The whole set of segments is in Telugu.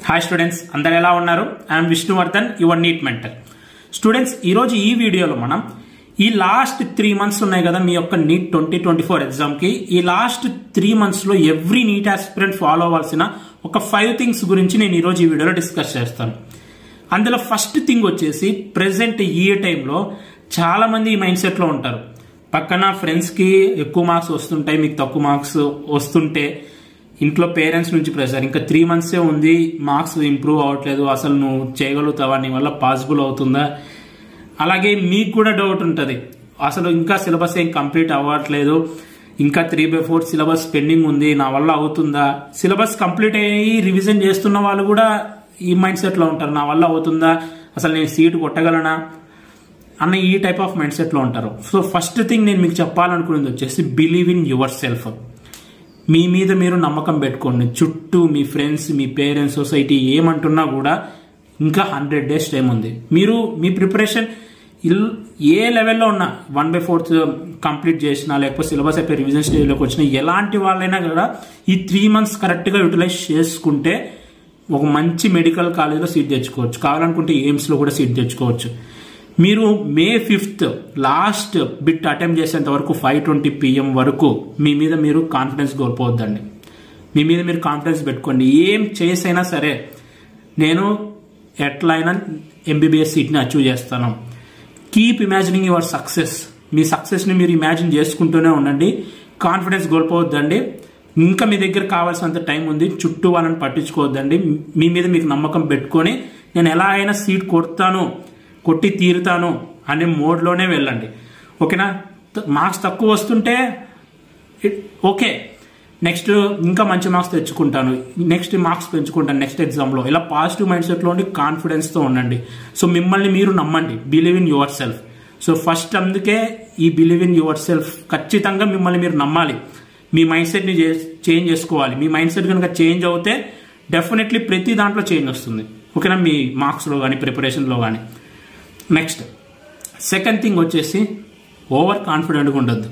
హాయ్ స్టూడెంట్స్, అందరు ఎలా ఉన్నారు? I'm Vishnuvardhan, your NEET mentor. Students, ఈరోజు ఈ వీడియోలో మనం ఈ లాస్ట్ 3 months ఉన్నాయి కదా మీ యొక్క నీట్ 2024 ఎగ్జామ్కి. ఈ లాస్ట్ 3 monthsలో ఎవ్రీ నీట్ ఆస్పిరెంట్ ఫాలో అవ్వాల్సిన ఒక 5 things గురించి నేను ఈరోజు ఈ వీడియోలో డిస్కస్ చేస్తాను. అందులో ఫస్ట్ థింగ్ వచ్చేసి, ప్రెసెంట్ ఈ టైంలో చాలా మంది ఈ మైండ్ సెట్లో ఉంటారు. పక్కన ఫ్రెండ్స్కి ఎక్కువ మార్క్స్ వస్తుంటాయి, మీకు తక్కువ మార్క్స్ వస్తుంటే ఇంట్లో పేరెంట్స్ నుంచి ప్రెషర్, ఇంకా 3 months ఉంది, మార్క్స్ ఇంప్రూవ్ అవ్వట్లేదు, అసలు నువ్వు చేయగలుగుతావా, నీ వల్ల పాసిబుల్ అవుతుందా. అలాగే మీకు కూడా డౌట్ ఉంటుంది, అసలు ఇంకా సిలబస్ ఏం కంప్లీట్ అవ్వట్లేదు, ఇంకా 3/4 సిలబస్ పెండింగ్ ఉంది, నా వల్ల అవుతుందా. సిలబస్ కంప్లీట్ అయ్యి రివిజన్ చేస్తున్న వాళ్ళు కూడా ఈ మైండ్ సెట్లో ఉంటారు, నా వల్ల అవుతుందా, అసలు నేను సీట్ కొట్టగలనా అన్న ఈ టైప్ ఆఫ్ మైండ్ సెట్లో ఉంటారు. సో ఫస్ట్ థింగ్ నేను మీకు చెప్పాలనుకునేది వచ్చేసి, బిలీవ్ ఇన్ యువర్ సెల్ఫ్. మీ మీద మీరు నమ్మకం పెట్టుకోండి. చుట్టూ మీ ఫ్రెండ్స్, మీ పేరెంట్స్, సొసైటీ ఏమంటున్నా కూడా ఇంకా 100 days టైం ఉంది. మీరు మీ ప్రిపరేషన్ ఏ లెవెల్లో ఉన్నా 1/4 కంప్లీట్ చేసినా, లేకపోతే సిలబస్ అయిపోయి రివిజన్ స్టేజ్లోకి వచ్చినా, ఎలాంటి వాళ్ళైనా కూడా ఈ 3 months కరెక్ట్గా యూటిలైజ్ చేసుకుంటే ఒక మంచి మెడికల్ కాలేజ్లో సీట్ తెచ్చుకోవచ్చు. కావాలనుకుంటే ఎయిమ్స్లో కూడా సీట్ తెచ్చుకోవచ్చు. మీరు May 5th last bit attempt చేసేంత వరకు 5:20 PM వరకు మీ మీద మీరు కాన్ఫిడెన్స్ కోల్పోవద్దండి. మీ మీద మీరు కాన్ఫిడెన్స్ పెట్టుకోండి. ఏం చేసైనా సరే నేను ఎట్లయినా MBBS సీట్ని అచీవ్ చేస్తాను. Keep imagining your success. మీ సక్సెస్ని మీరు ఇమాజిన్ చేసుకుంటూనే ఉండండి. కాన్ఫిడెన్స్ కోల్పోవద్దండి. ఇంకా మీ దగ్గర కావాల్సినంత టైం ఉంది. చుట్టూ వాళ్ళని పట్టించుకోవద్దండి. మీ మీద మీకు నమ్మకం పెట్టుకొని నేను ఎలా అయినా సీట్ కొట్టి తీరుతాను అనే మోడ్లోనే వెళ్ళండి. ఓకేనా? మార్క్స్ తక్కువ వస్తుంటే ఓకే, నెక్స్ట్ ఇంకా మంచి మార్క్స్ తెచ్చుకుంటాను, నెక్స్ట్ మార్క్స్ పెంచుకుంటాను నెక్స్ట్ ఎగ్జామ్లో, ఇలా పాజిటివ్ మైండ్ సెట్లో ఉండి కాన్ఫిడెన్స్తో ఉండండి. సో మిమ్మల్ని మీరు నమ్మండి. Believe in your self. So first అందుకే ఈ బిలీవ్ ఇన్ యువర్ సెల్ఫ్, ఖచ్చితంగా మిమ్మల్ని మీరు నమ్మాలి. మీ మైండ్ సెట్ని చేంజ్ చేసుకోవాలి. మీ మైండ్ సెట్ కనుక చేంజ్ అవుతే డెఫినెట్లీ ప్రతి దాంట్లో చేంజ్ వస్తుంది. ఓకేనా? మీ మార్క్స్లో కానీ ప్రిపరేషన్లో కానీ. నెక్స్ట్ సెకండ్ థింగ్ వచ్చేసి, ఓవర్ కాన్ఫిడెంట్గా ఉండొద్దు.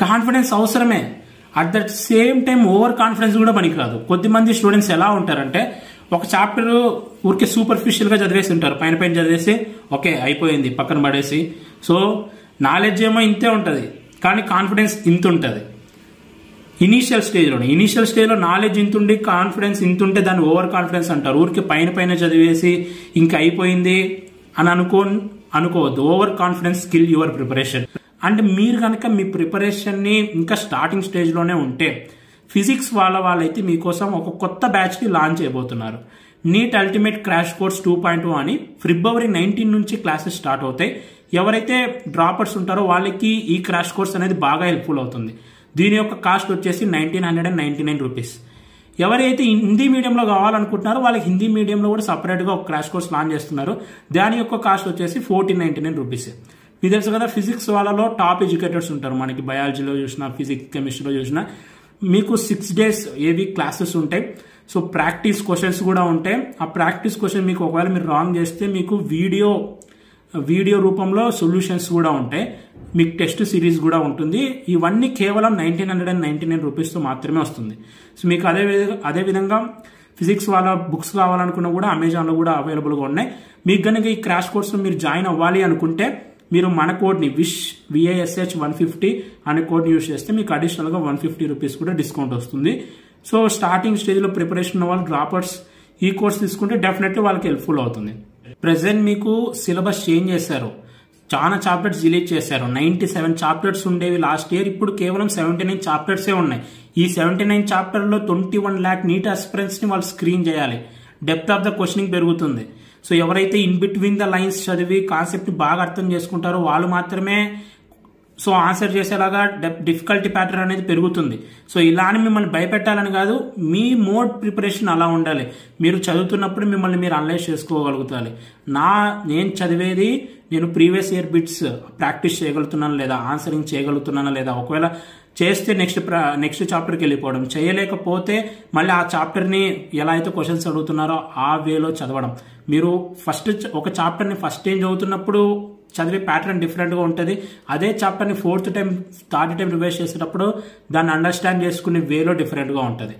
కాన్ఫిడెన్స్ అవసరమే, at that same time over confidence కూడా పనికిరాదు. కొద్దిమంది స్టూడెంట్స్ ఎలా ఉంటారంటే, ఒక చాప్టర్ ఊరికే సూపర్ఫిషియల్గా చదివేసి ఉంటారు, పైన చదివేసి ఓకే అయిపోయింది పక్కన పడేసి. సో నాలెడ్జ్ ఏమో ఇంతే ఉంటుంది, కానీ కాన్ఫిడెన్స్ ఇంత ఉంటుంది. ఇనీషియల్ స్టేజ్లో నాలెడ్జ్ ఇంత ఉండి కాన్ఫిడెన్స్ ఇంత ఉంటే దాన్ని ఓవర్ కాన్ఫిడెన్స్ అంటారు. ఊరికే పైన చదివేసి ఇంకా అయిపోయింది అని అనుకోవద్దు. Over confidence kill your preparation. అంటే మీరు కనుక మీ ప్రిపరేషన్ని ఇంకా స్టార్టింగ్ స్టేజ్లోనే ఉంటే, ఫిజిక్స్ వాళ్ళైతే మీకోసం ఒక కొత్త బ్యాచ్ని లాంచ్ చేయబోతున్నారు. నీట్ అల్టిమేట్ క్రాష్ కోర్స్ 2.0 అని February 19 నుంచి క్లాసెస్ స్టార్ట్ అవుతాయి. ఎవరైతే డ్రాపర్స్ ఉంటారో వాళ్ళకి ఈ క్రాష్ కోర్స్ అనేది బాగా హెల్ప్ఫుల్ అవుతుంది. దీని యొక్క కాస్ట్ వచ్చేసి 1999 రూపీస్. ఎవరైతే హిందీ మీడియంలో కావాలనుకుంటున్నారో వాళ్ళకి హిందీ మీడియంలో కూడా సపరేట్గా ఒక క్రాష్ కోర్స్ లాంచ్ చేస్తున్నారు. దాని యొక్క కాస్ట్ వచ్చేసి 1499 రూపీస్. మీకు తెలుసు కదా, ఫిజిక్స్ వాళ్ళలో టాప్ ఎడ్యుకేటర్స్ ఉంటారు. మనకి బయాలజీలో చూసినా, ఫిజిక్స్, కెమిస్ట్రీలో చూసినా మీకు 6 days ఏవి క్లాసెస్ ఉంటాయి. సో ప్రాక్టీస్ క్వశ్చన్స్ కూడా ఉంటాయి. ఆ ప్రాక్టీస్ క్వశ్చన్ మీకు ఒకవేళ మీరు రాంగ్ చేస్తే మీకు వీడియో రూపంలో సొల్యూషన్స్ కూడా ఉంటాయి. మీకు టెస్ట్ సిరీస్ కూడా ఉంటుంది. ఇవన్నీ కేవలం 1999 రూపీస్తో మాత్రమే వస్తుంది. సో మీకు అదేవిధంగా ఫిజిక్స్ వాళ్ళ బుక్స్ కావాలనుకున్నా కూడా అమెజాన్లో కూడా అవైలబుల్గా ఉన్నాయి. మీకు కనుక ఈ క్రాష్ కోర్స్లో మీరు జాయిన్ అవ్వాలి అనుకుంటే, మీరు మన కోడ్ని VISH 150 అనే కోడ్ని యూజ్ చేస్తే మీకు అడిషనల్గా 150 రూపీస్ కూడా డిస్కౌంట్ వస్తుంది. సో స్టార్టింగ్ స్టేజ్లో ప్రిపరేషన్ ఉన్న వాళ్ళు, డ్రాపర్స్ ఈ కోర్స్ తీసుకుంటే డెఫినెట్లీ వాళ్ళకి హెల్ప్ఫుల్ అవుతుంది. ప్రెసెంట్ మీకు సిలబస్ చేంజ్ చేశారు, చాలా చాప్టర్స్ డిలీట్ చేశారు. 97 చాప్టర్స్ ఉండేవి లాస్ట్ ఇయర్, ఇప్పుడు కేవలం 79 చాప్టర్సే ఉన్నాయి. ఈ 79 చాప్టర్లో 21 lakh నీట్ ఆస్పిరెంట్స్ని వాళ్ళు స్క్రీన్ చేయాలి. డెప్త్ ఆఫ్ ద క్వశ్చనింగ్ పెరుగుతుంది. సో ఎవరైతే ఇన్ బిట్వీన్ ద లైన్స్ చదివి కాన్సెప్ట్ని బాగా అర్థం చేసుకుంటారో వాళ్ళు మాత్రమే సో ఆన్సర్ చేసేలాగా డిఫికల్టీ ప్యాటర్న్ అనేది పెరుగుతుంది. సో ఇలా అని మిమ్మల్ని భయపెట్టాలని కాదు, మీ మోడ్ ప్రిపరేషన్ అలా ఉండాలి. మీరు చదువుతున్నప్పుడు మిమ్మల్ని మీరు అనలైజ్ చేసుకోగలుగుతారు. నేను చదివేది, నేను ప్రీవియస్ ఇయర్ బిట్స్ ప్రాక్టీస్ చేయగలుగుతున్నాను లేదా, ఆన్సరింగ్ చేయగలుగుతున్నానా లేదా, ఒకవేళ చేస్తే నెక్స్ట్ చాప్టర్కి వెళ్ళిపోవడం, చేయలేకపోతే మళ్ళీ ఆ చాప్టర్ని ఎలా అయితే క్వశ్చన్స్ అడుగుతున్నారో ఆ వేలో చదవడం. మీరు ఒక చాప్టర్ని ఫస్ట్ టైం చదువుతున్నప్పుడు చదివే ప్యాటర్న్ డిఫరెంట్గా ఉంటుంది. అదే చాప్టర్ని 4th time, 3rd time revise చేసేటప్పుడు దాన్ని అండర్స్టాండ్ చేసుకునే వేలో డిఫరెంట్గా ఉంటుంది.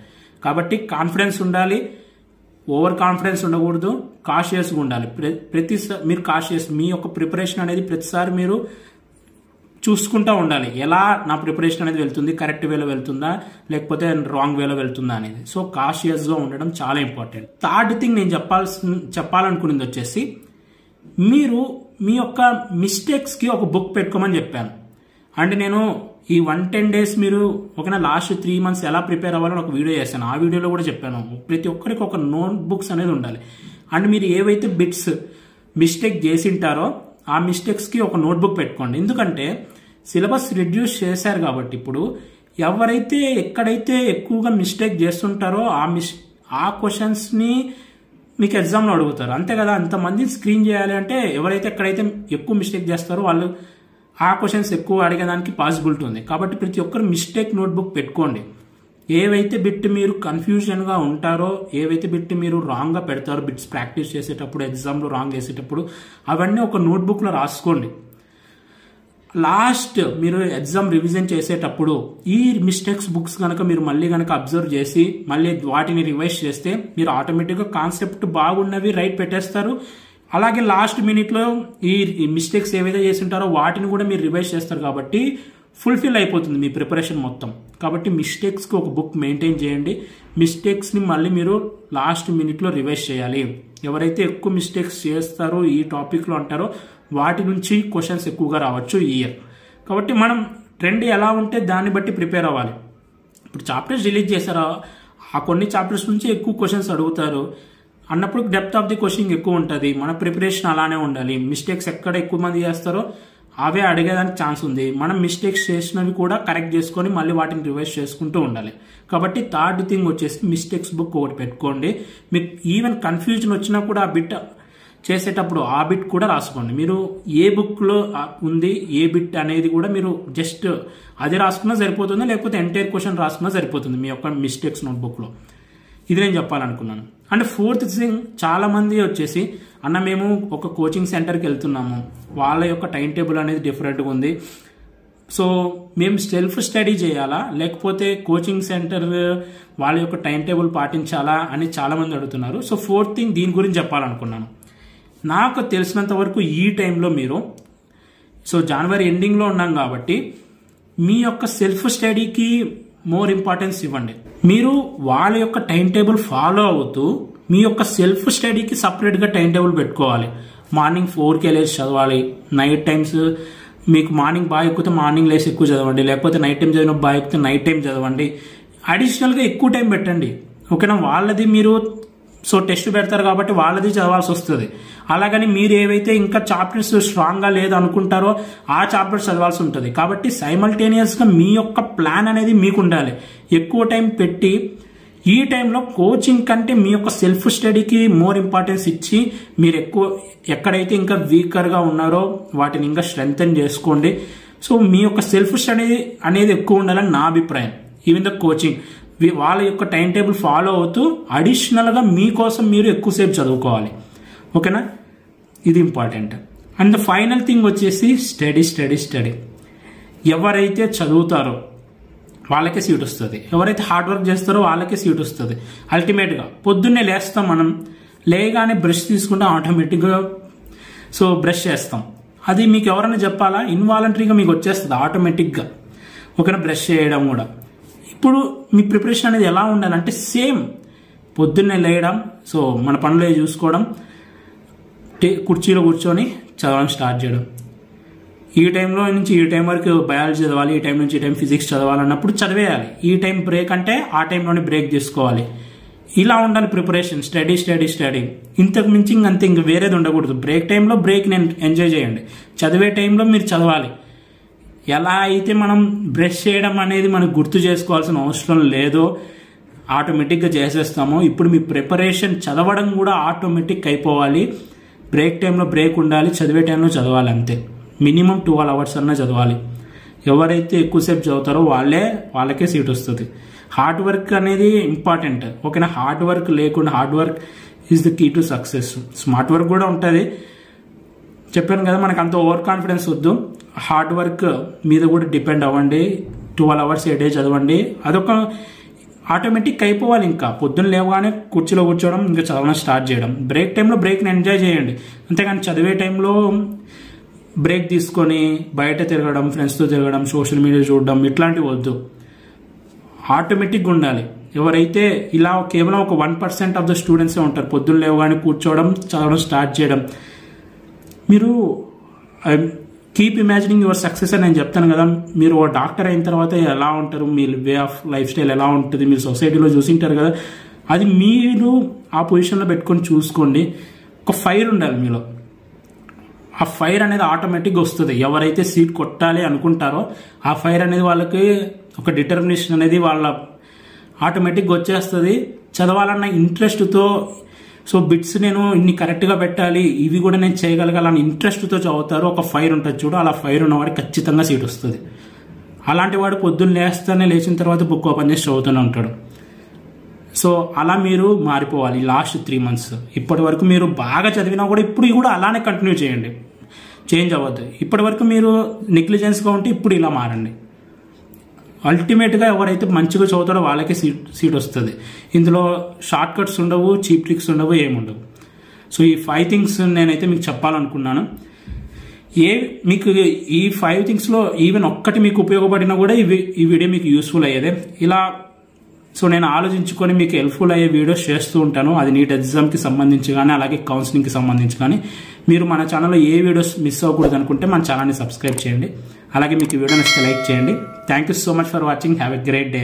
కాబట్టి కాన్ఫిడెన్స్ ఉండాలి. ఓవర్ కాన్ఫిడెన్స్ ఉండకూడదు, కాషియస్గా ఉండాలి. ప్రతిసారి మీరు కాషియస్, మీ యొక్క ప్రిపరేషన్ అనేది ప్రతిసారి మీరు చూసుకుంటూ ఉండాలి. ఎలా నా ప్రిపరేషన్ అనేది వెళ్తుంది, కరెక్ట్ వేలో వెళ్తుందా లేకపోతే రాంగ్ వేలో వెళ్తుందా అనేది. సో కాషియస్గా ఉండడం చాలా ఇంపార్టెంట్. థర్డ్ థింగ్ నేను చెప్పాలనుకున్నది వచ్చేసి, మీరు మీ యొక్క మిస్టేక్స్కి ఒక బుక్ పెట్టుకోమని చెప్పాను. అంటే నేను ఈ 110 days మీరు ఒక లాస్ట్ 3 months ఎలా ప్రిపేర్ అవ్వాలని ఒక వీడియో చేశాను. ఆ వీడియోలో కూడా చెప్పాను ప్రతి ఒక్కరికి ఒక నోట్ బుక్స్ అనేది ఉండాలి. అండ్ మీరు ఏవైతే బిట్స్ మిస్టేక్ చేసింటారో ఆ మిస్టేక్స్కి ఒక నోట్బుక్ పెట్టుకోండి. ఎందుకంటే సిలబస్ రిడ్యూస్ చేశారు కాబట్టి ఇప్పుడు ఎవరైతే ఎక్కడైతే ఎక్కువగా మిస్టేక్ చేస్తుంటారో ఆ క్వశ్చన్స్ని మీకు ఎగ్జామ్లో అడుగుతారు. అంతే కదా, అంతమంది స్క్రీన్ చేయాలి అంటే ఎవరైతే ఎక్కడైతే ఎక్కువ మిస్టేక్ చేస్తారో వాళ్ళు ఆ క్వశ్చన్స్ ఎక్కువ అడిగేదానికి పాసిబిలిటీ ఉంది. కాబట్టి ప్రతి ఒక్కరు మిస్టేక్ నోట్బుక్ పెట్టుకోండి. ఏవైతే బిట్ మీరు కన్ఫ్యూజన్గా ఉంటారో, ఏవైతే బిట్ మీరు రాంగ్గా పెడతారో బిట్స్ ప్రాక్టీస్ చేసేటప్పుడు, ఎగ్జామ్లో రాంగ్ చేసేటప్పుడు అవన్నీ ఒక నోట్బుక్లో రాసుకోండి. లాస్ట్ మీరు ఎగ్జామ్ రివిజన్ చేసేటప్పుడు ఈ మిస్టేక్స్ బుక్స్ కనుక మీరు మళ్ళీ కనుక అబ్జర్వ్ చేసి మళ్ళీ వాటిని రివైజ్ చేస్తే మీరు ఆటోమేటిక్గా కాన్సెప్ట్ బాగున్నవి రైట్ పెట్టేస్తారు. అలాగే లాస్ట్ మినిట్లో ఈ మిస్టేక్స్ ఏవైతే చేస్తుంటారో వాటిని కూడా మీరు రివైజ్ చేస్తారు కాబట్టి ఫుల్ఫిల్ అయిపోతుంది మీ ప్రిపరేషన్ మొత్తం. కాబట్టి మిస్టేక్స్కి ఒక బుక్ మెయింటైన్ చేయండి. మిస్టేక్స్ని మళ్ళీ మీరు లాస్ట్ మినిట్లో రివైజ్ చేయాలి. ఎవరైతే ఎక్కువ మిస్టేక్స్ చేస్తారో ఈ టాపిక్లో అంటారో వాటి నుంచి క్వశ్చన్స్ ఎక్కువగా రావచ్చు ఈ ఇయర్. కాబట్టి మనం ట్రెండ్ ఎలా ఉంటే దాన్ని బట్టి ప్రిపేర్ అవ్వాలి. ఇప్పుడు చాప్టర్స్ రిలీజ్ చేశారో ఆ కొన్ని చాప్టర్స్ నుంచి ఎక్కువ క్వశ్చన్స్ అడుగుతారు అన్నప్పుడు డెప్త్ ఆఫ్ ది క్వశ్చన్ ఎక్కువ ఉంటుంది. మన ప్రిపరేషన్ అలానే ఉండాలి. మిస్టేక్స్ ఎక్కడ ఎక్కువ మంది చేస్తారో అవే అడిగేదానికి ఛాన్స్ ఉంది. మనం మిస్టేక్స్ చేసినవి కూడా కరెక్ట్ చేసుకొని మళ్ళీ వాటిని రివైజ్ చేసుకుంటూ ఉండాలి. కాబట్టి థర్డ్ థింగ్ వచ్చేసి మిస్టేక్స్ బుక్ ఒకటి పెట్టుకోండి. మీకు ఈవెన్ కన్ఫ్యూజన్ వచ్చినా కూడా ఆ బిట్ చేసేటప్పుడు ఆ బిట్ కూడా రాసుకోండి. మీరు ఏ బుక్లో ఉంది ఏ బిట్ అనేది కూడా మీరు జస్ట్ అది రాసుకున్నా సరిపోతుంది, లేకపోతే ఎంటైర్ క్వశ్చన్ రాసుకున్నా సరిపోతుంది మీ యొక్క మిస్టేక్స్ నోట్బుక్లో. ఇది నేను చెప్పాలనుకున్నాను. అండ్ ఫోర్త్ థింగ్, చాలా మంది వచ్చేసి అన్న మేము ఒక కోచింగ్ సెంటర్కి వెళ్తున్నాము, వాళ్ళ యొక్క టైం టేబుల్ అనేది డిఫరెంట్గా ఉంది, సో మేము సెల్ఫ్ స్టడీ చేయాలా లేకపోతే కోచింగ్ సెంటర్ వాళ్ళ యొక్క టైం టేబుల్ పాటించాలా అని చాలామంది అడుగుతున్నారు. సో ఫోర్త్ థింగ్ దీని గురించి చెప్పాలనుకున్నాను. నాకు తెలిసినంత వరకు ఈ టైంలో మీరు జనవరి ఎండింగ్లో ఉన్నాం కాబట్టి మీ యొక్క సెల్ఫ్ స్టడీకి మోర్ ఇంపార్టెన్స్ ఇవ్వండి. మీరు వాళ్ళ యొక్క టైం టేబుల్ ఫాలో అవుతూ మీ యొక్క సెల్ఫ్ స్టడీకి సపరేట్గా టైం టేబుల్ పెట్టుకోవాలి. మార్నింగ్ 4కి లేచి చదవాలి. నైట్ టైమ్స్ మీకు మార్నింగ్ బాగా ఎక్కుతే మార్నింగ్ లేచి ఎక్కువ చదవండి, లేకపోతే నైట్ టైం చదివిన బాగా ఎక్కితే నైట్ టైం చదవండి. అడిషనల్గా ఎక్కువ టైం పెట్టండి. ఓకేనా, వాళ్ళది మీరు టెస్ట్ పెడతారు కాబట్టి వాళ్ళది చదవాల్సి వస్తుంది. అలాగని మీరు ఏవైతే ఇంకా చాప్టర్స్ స్ట్రాంగ్గా లేదు అనుకుంటారో ఆ చాప్టర్స్ చదవాల్సి ఉంటుంది. కాబట్టి సైమల్టేనియస్గా మీ యొక్క ప్లాన్ అనేది మీకు ఉండాలి. ఎక్కువ టైం పెట్టి ఈ టైంలో కోచింగ్ కంటే మీ యొక్క సెల్ఫ్ స్టడీకి మోర్ ఇంపార్టెన్స్ ఇచ్చి మీరు ఎక్కడైతే ఇంకా వీకర్గా ఉన్నారో వాటిని ఇంకా స్ట్రెంగ్తెన్ చేసుకోండి. సో మీ యొక్క సెల్ఫ్ స్టడీ అనేది ఎక్కువ ఉండాలని నా అభిప్రాయం. ఈవెన్ ద కోచింగ్ వాళ్ళ యొక్క టైం టేబుల్ ఫాలో అవుతూ అడిషనల్గా మీకోసం మీరు ఎక్కువసేపు చదువుకోవాలి. ఓకేనా, ఇది important. And the final thing వచ్చేసి స్టడీ స్టడీ స్టడీ. ఎవరైతే చదువుతారో వాళ్ళకే సీట్ వస్తుంది, ఎవరైతే హార్డ్ వర్క్ చేస్తారో వాళ్ళకే సీట్ వస్తుంది. అల్టిమేట్గా పొద్దున్నే లేస్తాం, మనం లేగానే బ్రష్ తీసుకుంటే ఆటోమేటిక్గా బ్రష్ చేస్తాం. అది మీకు ఎవరైనా చెప్పాలా, ఇన్వాలంటరీగా మీకు వచ్చేస్తుంది ఆటోమేటిక్గా. ఓకేనా, బ్రష్ చేయడం కూడా. ఇప్పుడు మీ ప్రిపరేషన్ అనేది ఎలా ఉండాలంటే సేమ్ పొద్దున్నే లేయడం, మన పనులు చూసుకోవడం, కుర్చీలో కూర్చొని చదవడం స్టార్ట్ చేయడం. ఈ టైంలో నుంచి ఈ టైం వరకు బయాలజీ చదవాలి, ఈ టైం నుంచి ఈ టైం ఫిజిక్స్ చదవాలన్నప్పుడు చదివేయాలి. ఈ టైం బ్రేక్ అంటే ఆ టైంలోనే బ్రేక్ చేసుకోవాలి. ఇలా ఉండాలి ప్రిపరేషన్. స్టడీ స్టడీ స్టడీ, ఇంతకు మించి ఇంక వేరేది ఉండకూడదు. బ్రేక్ టైంలో బ్రేక్ని ఎంజాయ్ చేయండి, చదివే టైంలో మీరు చదవాలి. ఎలా అయితే మనం బ్రష్ చేయడం అనేది మనకు గుర్తు చేసుకోవాల్సిన అవసరం లేదో ఆటోమేటిక్గా చేసేస్తామో, ఇప్పుడు మీ ప్రిపరేషన్ చదవడం కూడా ఆటోమేటిక్ అయిపోవాలి. బ్రేక్ టైంలో బ్రేక్ ఉండాలి, చదివే టైంలో చదవాలి. అంతే, మినిమం 12 hours అన్నా చదవాలి. ఎవరైతే ఎక్కువసేపు చదువుతారో వాళ్ళకే సీట్ వస్తుంది. హార్డ్ వర్క్ అనేది ఇంపార్టెంట్. ఓకేనా, హార్డ్ వర్క్ లేకుండా, hard work is the key to success. Smart work కూడా ఉంటుంది, చెప్పాను కదా. మనకు అంత ఓవర్ కాన్ఫిడెన్స్ వద్దు, హార్డ్ వర్క్ మీద కూడా డిపెండ్ అవ్వండి. 12 hours a day చదవండి. ఆటోమేటిక్ అయిపోవాలి. ఇంకా పొద్దున్న లేవగానే కుర్చీలో కూర్చోవడం, ఇంకా చదవడం స్టార్ట్ చేయడం. బ్రేక్ టైంలో బ్రేక్ని ఎంజాయ్ చేయండి, అంతేగాని చదివే టైంలో బ్రేక్ తీసుకొని బయట తిరగడం, ఫ్రెండ్స్తో తిరగడం, సోషల్ మీడియా చూడడం ఇట్లాంటివి వద్దు. ఆటోమేటిక్గా ఉండాలి. ఎవరైతే ఇలా కేవలం ఒక 1% ఆఫ్ ద స్టూడెంట్సే ఉంటారు పొద్దున్న లేవగానే కూర్చోవడం, చదవడం స్టార్ట్ చేయడం. మీరు కీప్ ఇమాజినింగ్ యువర్ సక్సెస్ అని నేను చెప్తాను కదా. మీరు ఓ డాక్టర్ అయిన తర్వాత ఎలా ఉంటారు, మీ వే ఆఫ్ లైఫ్ స్టైల్ ఎలా ఉంటుంది, మీరు సొసైటీలో చూసింటారు కదా, అది మీరు ఆ పొజిషన్లో పెట్టుకొని చూసుకోండి. ఒక ఫైర్ ఉండాలి మీలో. ఆ ఫైర్ అనేది ఆటోమేటిక్గా వస్తుంది. ఎవరైతే సీట్ కొట్టాలి అనుకుంటారో ఆ ఫైర్ అనేది వాళ్ళకి ఒక డిటర్మినేషన్ అనేది వాళ్ళ ఆటోమేటిక్గా వచ్చేస్తుంది. చదవాలన్న ఇంట్రెస్ట్తో, సో బిట్స్ నేను ఇన్ని కరెక్ట్గా పెట్టాలి, ఇవి కూడా నేను చేయగలగాలని ఇంట్రెస్ట్తో చదువుతారు. ఒక ఫైర్ ఉంటుంది చూడు, అలా ఫైర్ ఉన్నవాడికి ఖచ్చితంగా సీట్ వస్తుంది. అలాంటి వాడు పొద్దున్న లేచిన తర్వాత బుక్ ఓపెన్ చేసి చదువుతూనే ఉంటాడు. సో అలా మీరు మారిపోవాలి. లాస్ట్ 3 months ఇప్పటి వరకు మీరు బాగా చదివినా కూడా ఇప్పుడు కూడా అలానే కంటిన్యూ చేయండి, చేంజ్ అవ్వద్దు. ఇప్పటి వరకు మీరు నెగ్లిజెన్స్గా ఉంటే ఇప్పుడు ఇలా మారండి. అల్టిమేట్గా ఎవరైతే మంచిగా చదువుతాడో వాళ్ళకే సీట్ వస్తుంది. ఇందులో షార్ట్ కట్స్ ఉండవు, చీప్ ట్రిక్స్ ఉండవు, ఏముండవు. సో ఈ 5 things నేనైతే మీకు చెప్పాలనుకున్నాను. మీకు ఈ 5 thingsలో ఈవెన్ ఒక్కటి మీకు ఉపయోగపడినా కూడా ఈ వీడియో మీకు యూస్ఫుల్ అయ్యేదే. ఇలా సో నేను ఆలోచించుకొని మీకు హెల్ప్ఫుల్ అయ్యే వీడియోస్ చేస్తూ ఉంటాను. అది నీట్ ఎగ్జామ్కి సంబంధించి కానీ అలాగే కౌన్సిలింగ్కి సంబంధించి కానీ. మీరు మన ఛానల్లో ఏ వీడియోస్ మిస్ అవ్వకూడదు అనుకుంటే మన ఛానల్ని సబ్స్క్రైబ్ చేయండి. అలాగే మీకు ఈ వీడియో నచ్చితే లైక్ చేయండి. Thank you so much for watching. Have a great day.